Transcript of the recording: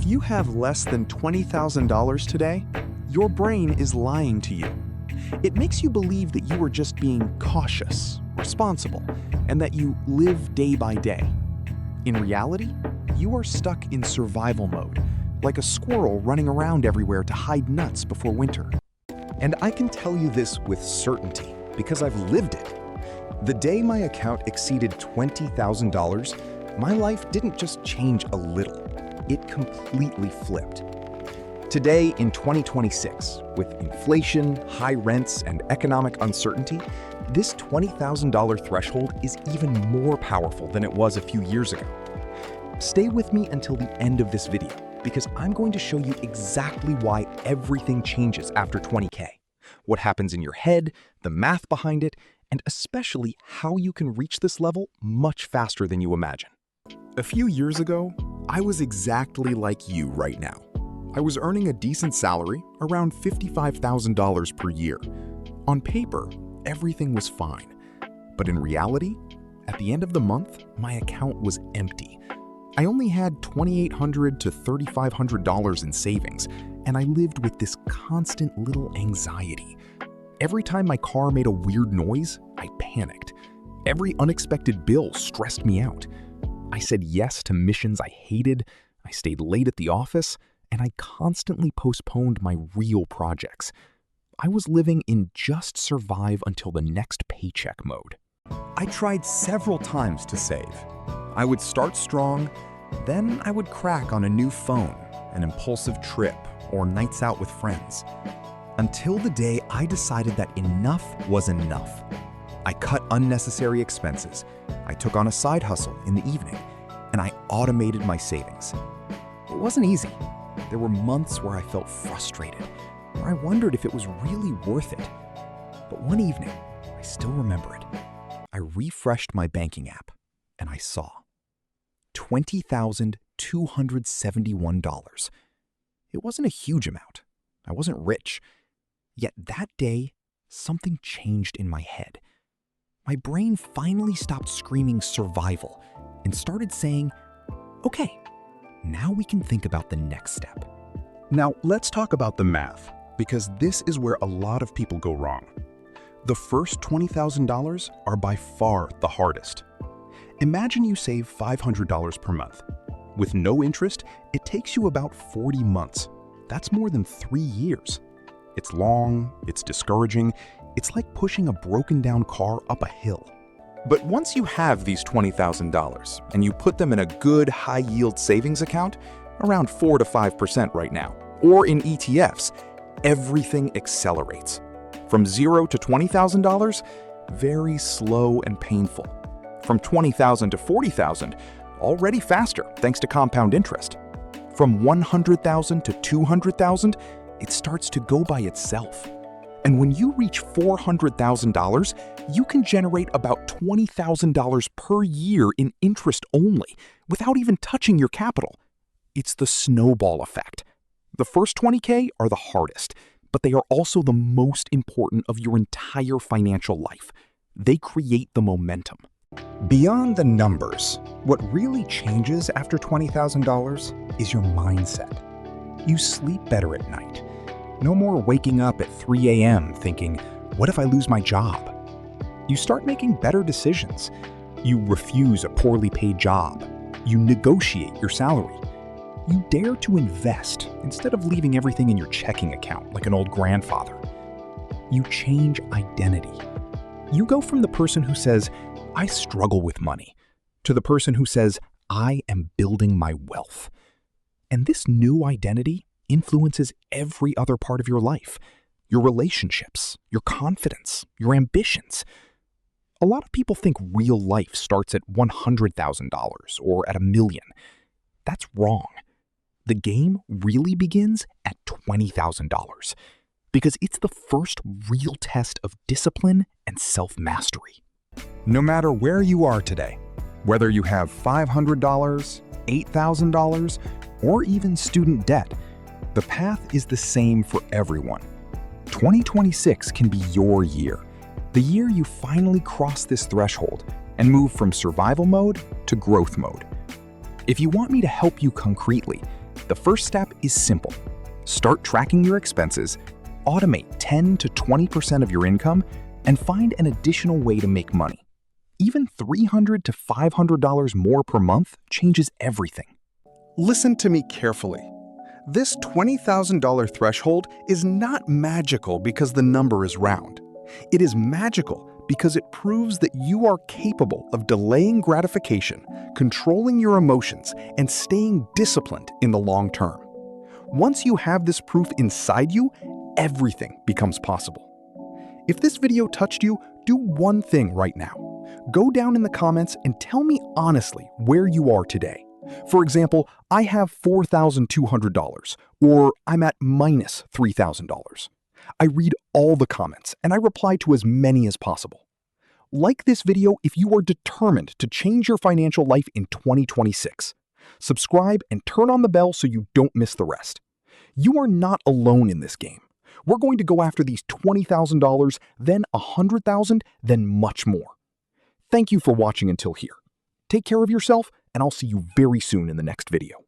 If you have less than $20,000 today, your brain is lying to you. It makes you believe that you are just being cautious, responsible, and that you live day by day. In reality, you are stuck in survival mode, like a squirrel running around everywhere to hide nuts before winter. And I can tell you this with certainty because I've lived it. The day my account exceeded $20,000, my life didn't just change a little, it completely flipped. Today, in 2026, with inflation, high rents, and economic uncertainty, this $20,000 threshold is even more powerful than it was a few years ago. Stay with me until the end of this video, because I'm going to show you exactly why everything changes after 20K. What happens in your head, the math behind it, and especially how you can reach this level much faster than you imagine. A few years ago, I was exactly like you right now. I was earning a decent salary, around $55,000 per year. On paper, everything was fine. But in reality, at the end of the month, my account was empty. I only had $2,800 to $3,500 in savings, and I lived with this constant little anxiety. Every time my car made a weird noise, I panicked. Every unexpected bill stressed me out. I said yes to missions I hated, I stayed late at the office, and I constantly postponed my real projects. I was living in just survive until the next paycheck mode. I tried several times to save. I would start strong, then I would crack on a new phone, an impulsive trip, or nights out with friends. Until the day I decided that enough was enough. I cut unnecessary expenses, I took on a side hustle in the evening, and I automated my savings. It wasn't easy. There were months where I felt frustrated, where I wondered if it was really worth it. But one evening, I still remember it. I refreshed my banking app, and I saw $20,271. It wasn't a huge amount. I wasn't rich. Yet that day, something changed in my head. My brain finally stopped screaming survival and started saying, okay, now we can think about the next step. Now, let's talk about the math, because this is where a lot of people go wrong. The first $20,000 are by far the hardest. Imagine you save $500 per month. With no interest, it takes you about 40 months. That's more than 3 years. It's long, it's discouraging, it's like pushing a broken down car up a hill. But once you have these $20,000 and you put them in a good high-yield savings account, around 4 to 5% right now, or in ETFs, everything accelerates. From $0 to $20,000, very slow and painful. From $20,000 to $40,000, already faster thanks to compound interest. From $100,000 to $200,000, it starts to go by itself. And when you reach $400,000, you can generate about $20,000 per year in interest only, without even touching your capital. It's the snowball effect. The first 20K are the hardest, but they are also the most important of your entire financial life. They create the momentum. Beyond the numbers, what really changes after $20,000 is your mindset. You sleep better at night. No more waking up at 3 a.m. thinking, what if I lose my job? You start making better decisions. You refuse a poorly paid job. You negotiate your salary. You dare to invest instead of leaving everything in your checking account like an old grandfather. You change identity. You go from the person who says, I struggle with money, to the person who says, I am building my wealth. And this new identity influences every other part of your life, your relationships, your confidence, your ambitions. A lot of people think real life starts at $100,000 or at $1 million. That's wrong. The game really begins at $20,000 because it's the first real test of discipline and self-mastery. No matter where you are today, whether you have $500, $8,000, or even student debt, the path is the same for everyone. 2026 can be your year, the year you finally cross this threshold and move from survival mode to growth mode. If you want me to help you concretely, The first step is simple. Start tracking your expenses, automate 10 to 20% of your income, and find an additional way to make money. Even $300 to $500 more per month changes everything. Listen to me carefully. This $20,000 threshold is not magical because the number is round. It is magical because it proves that you are capable of delaying gratification, controlling your emotions, and staying disciplined in the long term. Once you have this proof inside you, everything becomes possible. If this video touched you, do one thing right now. Go down in the comments and tell me honestly where you are today. For example, I have $4,200, or I'm at minus $3,000. I read all the comments and I reply to as many as possible. Like this video if you are determined to change your financial life in 2026. Subscribe and turn on the bell so you don't miss the rest. You are not alone in this game. We're going to go after these $20,000, then $100,000, then much more. Thank you for watching until here. Take care of yourself, and I'll see you very soon in the next video.